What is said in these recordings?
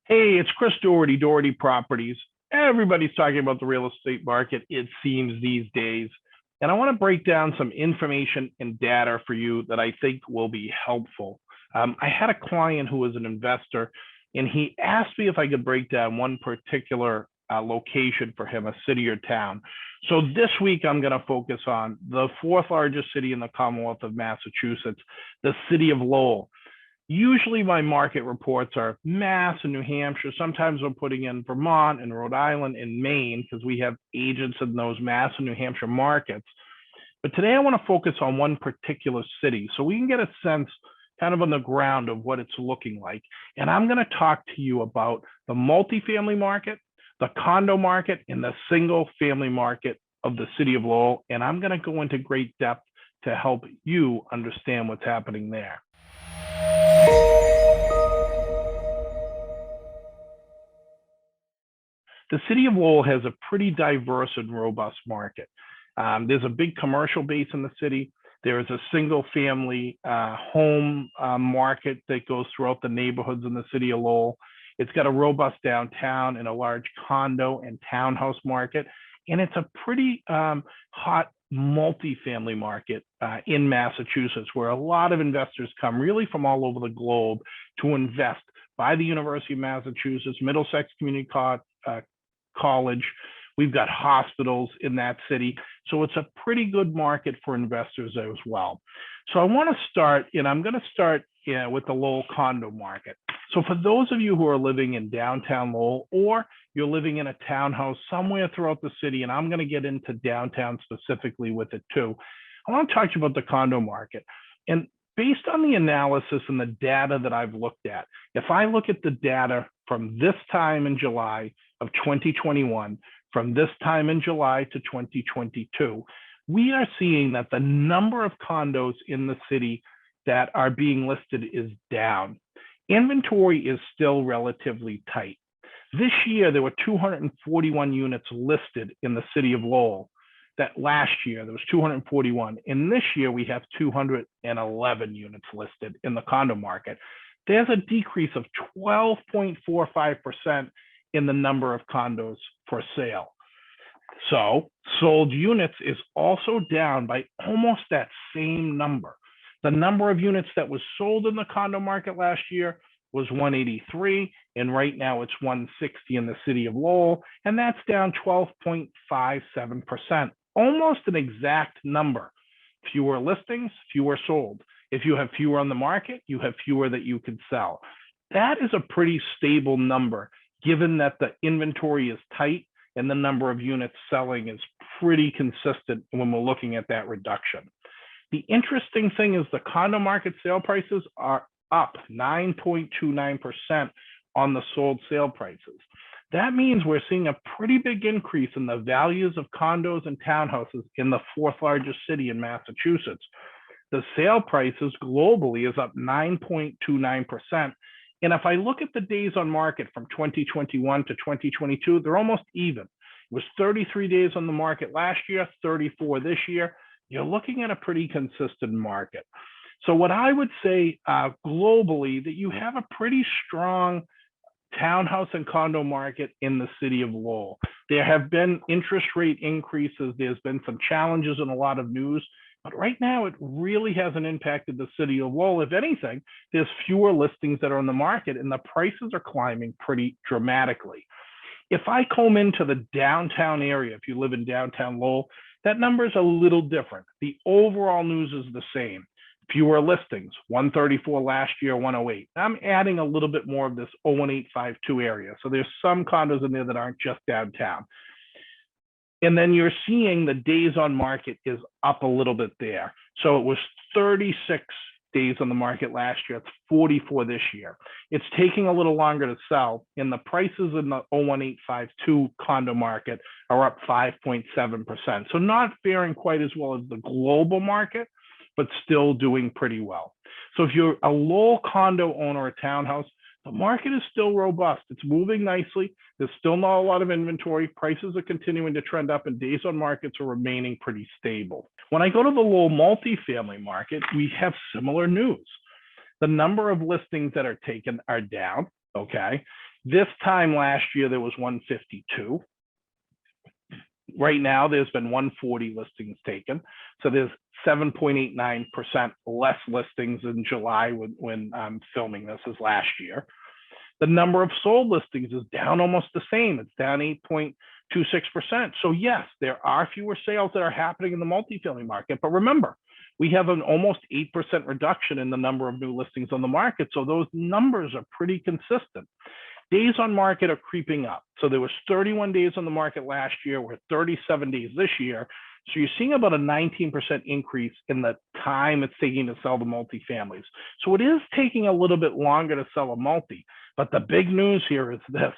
Hey, it's Chris Doherty, Doherty Properties. Everybody's talking about the real estate market, it seems these days. And I want to break down some information and data for you that I think will be helpful. I had a client who was an investor, and he asked me if I could break down one particular location for him, a city or town. So this week, I'm going to focus on the fourth largest city in the Commonwealth of Massachusetts, the city of Lowell. Usually my market reports are Mass and New Hampshire. Sometimes we're putting in Vermont and Rhode Island and Maine because we have agents in those Mass and New Hampshire markets. But today I want to focus on one particular city so we can get a sense kind of on the ground of what it's looking like. And I'm going to talk to you about the multifamily market, the condo market, and the single family market of the city of Lowell. And I'm going to go into great depth to help you understand what's happening there. The city of Lowell has a pretty diverse and robust market. There's a big commercial base in the city. There is a single family home market that goes throughout the neighborhoods in the city of Lowell. It's got a robust downtown and a large condo and townhouse market. And it's a pretty hot multifamily market in Massachusetts, where a lot of investors come really from all over the globe to invest by the University of Massachusetts, Middlesex Community College. We've got hospitals in that city. So it's a pretty good market for investors as well. So I want to start, and I'm going to start with the Lowell condo market. So for those of you who are living in downtown Lowell, or you're living in a townhouse somewhere throughout the city, and I'm going to get into downtown specifically with it too, I want to talk to you about the condo market. And based on the analysis and the data that I've looked at, if I look at the data from this time in July of 2021, from this time in July to 2022, we are seeing that the number of condos in the city that are being listed is down. Inventory is still relatively tight. This year, there were 241 units listed in the city of Lowell. That last year, there was 241. And this year, we have 211 units listed in the condo market. There's a decrease of 12.45% in the number of condos for sale. So sold units is also down by almost that same number. The number of units that was sold in the condo market last year was 183, and right now it's 160 in the city of Lowell, and that's down 12.57%, almost an exact number. Fewer listings, fewer sold. If you have fewer on the market, you have fewer that you can sell. That is a pretty stable number, given that the inventory is tight and the number of units selling is pretty consistent when we're looking at that reduction. The interesting thing is the condo market sale prices are up 9.29% on the sold sale prices. That means we're seeing a pretty big increase in the values of condos and townhouses in the fourth largest city in Massachusetts. The sale prices globally is up 9.29%. And if I look at the days on market from 2021 to 2022, they're almost even. It was 33 days on the market last year, 34 this year. You're looking at a pretty consistent market. So what I would say globally, that you have a pretty strong townhouse and condo market in the city of Lowell. There have been interest rate increases. There's been some challenges in a lot of news, but right now it really hasn't impacted the city of Lowell. If anything, there's fewer listings that are on the market and the prices are climbing pretty dramatically. If I comb into the downtown area, if you live in downtown Lowell, that number is a little different. The overall news is the same. Fewer listings, 134 last year, 108. I'm adding a little bit more of this 01852 area. So there's some condos in there that aren't just downtown. And then you're seeing the days on market is up a little bit there. So it was 36 days on the market last year. It's 44 this year. It's taking a little longer to sell, and the prices in the 01852 condo market are up 5.7%. So not faring quite as well as the global market, but still doing pretty well. So if you're a Lowell condo owner or townhouse, the market is still robust. It's moving nicely. There's still not a lot of inventory. Prices are continuing to trend up, and days on markets are remaining pretty stable. When I go to the Lowell multifamily market, we have similar news. The number of listings that are taken are down, okay? This time last year, there was 152. Right now, there's been 140 listings taken. So there's 7.89% less listings in July when I'm filming this as last year. The number of sold listings is down almost the same. It's down 8.26%. So yes, there are fewer sales that are happening in the multifamily market. But remember, we have an almost 8% reduction in the number of new listings on the market. So those numbers are pretty consistent. Days on market are creeping up. So there was 31 days on the market last year. We're 37 days this year. So you're seeing about a 19% increase in the time it's taking to sell the multifamilies. So it is taking a little bit longer to sell a multi. But the big news here is this: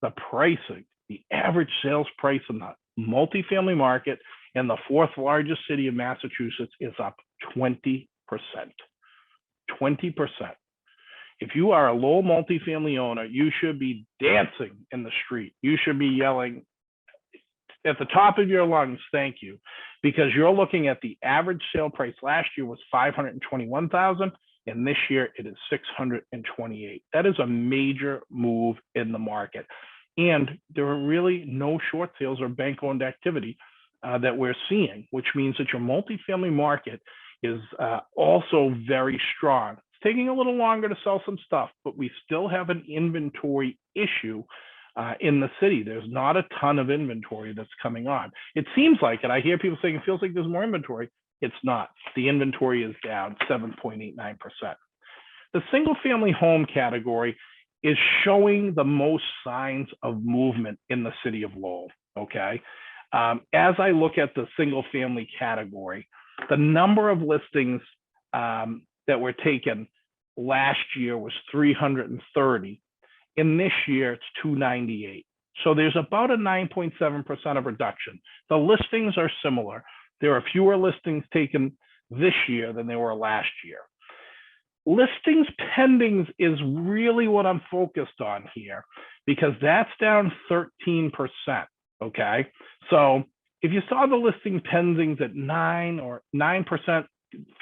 the pricing, the average sales price in the multifamily market in the fourth largest city of Massachusetts is up 20%. 20%. If you are a Lowell multifamily owner, you should be dancing in the street. You should be yelling at the top of your lungs, thank you, because you're looking at the average sale price last year was $521,000, and this year it is $628,000. That is a major move in the market. And there are really no short sales or bank-owned activity that we're seeing, which means that your multifamily market is also very strong. It's taking a little longer to sell some stuff, but we still have an inventory issue in the city. There's not a ton of inventory that's coming on. It seems like it. I hear people saying it feels like there's more inventory. It's not. The inventory is down 7.89%. The single family home category is showing the most signs of movement in the city of Lowell, okay? As I look at the single family category, the number of listings that were taken last year was 330. In this year, it's 298. So there's about a 9.7% of reduction. The listings are similar. There are fewer listings taken this year than there were last year. Listings pendings is really what I'm focused on here, because that's down 13%, okay? So if you saw the listing pendings at 9%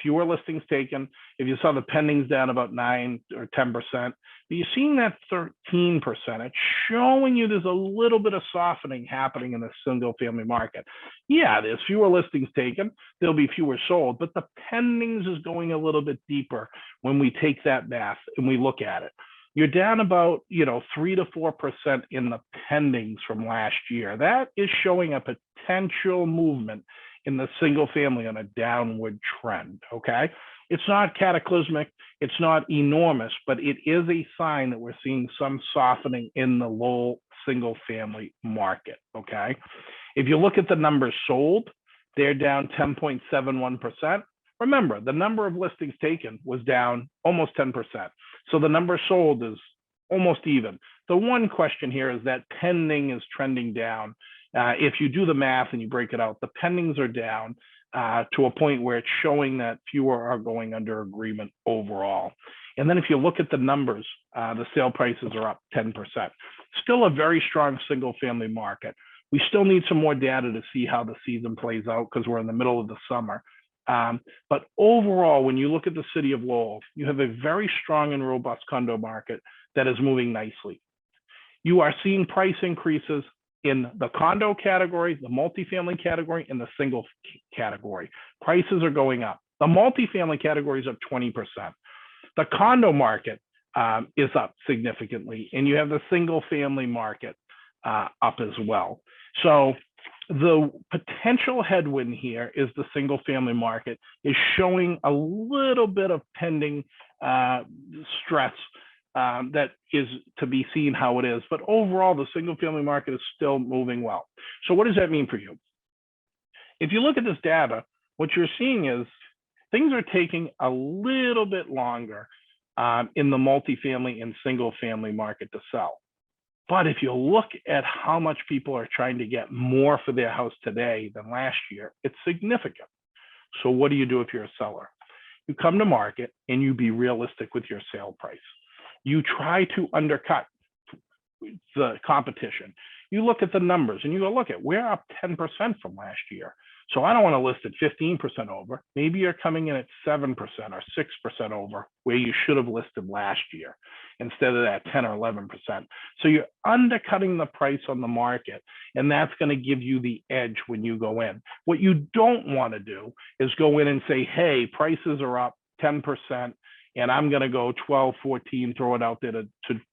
fewer listings taken, if you saw the pendings down about 9 or 10%, but you're seeing that 13%, it's showing you there's a little bit of softening happening in the single family market. Yeah, there's fewer listings taken, there'll be fewer sold, but the pendings is going a little bit deeper when we take that math and we look at it. You're down about 3 to 4% in the pendings from last year. That is showing a potential movement in the single family on a downward trend, okay? It's not cataclysmic, it's not enormous, but it is a sign that we're seeing some softening in the Lowell single family market, okay? If you look at the numbers sold, they're down 10.71%. Remember, the number of listings taken was down almost 10%. So the number sold is almost even. The one question here is that pending is trending down. If you do the math and you break it out, the pendings are down to a point where it's showing that fewer are going under agreement overall. And then if you look at the numbers, the sale prices are up 10%. Still a very strong single family market. We still need some more data to see how the season plays out because we're in the middle of the summer. But overall, when you look at the city of Lowell, you have a very strong and robust condo market that is moving nicely. You are seeing price increases in the condo category, the multifamily category, and the single category. Prices are going up. The multifamily category is up 20%. The condo market is up significantly, and you have the single family market up as well. So the potential headwind here is the single family market is showing a little bit of pending stress that is to be seen how it is. But overall, the single family market is still moving well. So what does that mean for you? If you look at this data, what you're seeing is things are taking a little bit longer in the multifamily and single family market to sell. But if you look at how much people are trying to get more for their house today than last year, it's significant. So what do you do if you're a seller? You come to market and you be realistic with your sale price. You try to undercut the competition. You look at the numbers and you go, look at, we're up 10% from last year. So I don't want to list it 15% over. Maybe you're coming in at 7% or 6% over where you should have listed last year instead of that 10 or 11%. So you're undercutting the price on the market, and that's going to give you the edge when you go in. What you don't want to do is go in and say, hey, prices are up 10%, and I'm going to go 12, 14, throw it out there to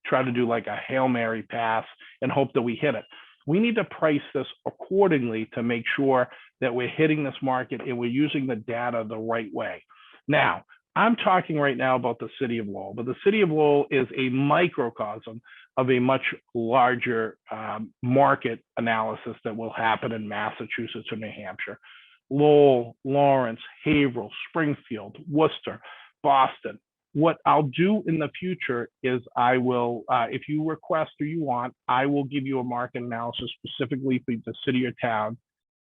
try to do like a Hail Mary pass and hope that we hit it. We need to price this accordingly to make sure that we're hitting this market and we're using the data the right way. Now, I'm talking right now about the city of Lowell, but the city of Lowell is a microcosm of a much larger market analysis that will happen in Massachusetts and New Hampshire. Lowell, Lawrence, Haverhill, Springfield, Worcester, Boston. What I'll do in the future is I will, if you request or you want, I will give you a market analysis specifically for the city or town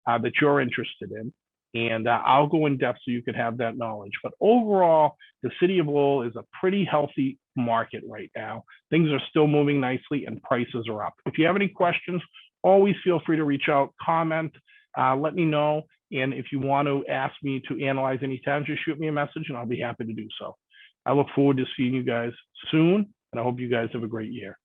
that you're interested in. And I'll go in depth so you can have that knowledge. But overall, the city of Lowell is a pretty healthy market right now. Things are still moving nicely and prices are up. If you have any questions, always feel free to reach out, comment, let me know. And if you want to ask me to analyze any towns, just shoot me a message and I'll be happy to do so. I look forward to seeing you guys soon, and I hope you guys have a great year.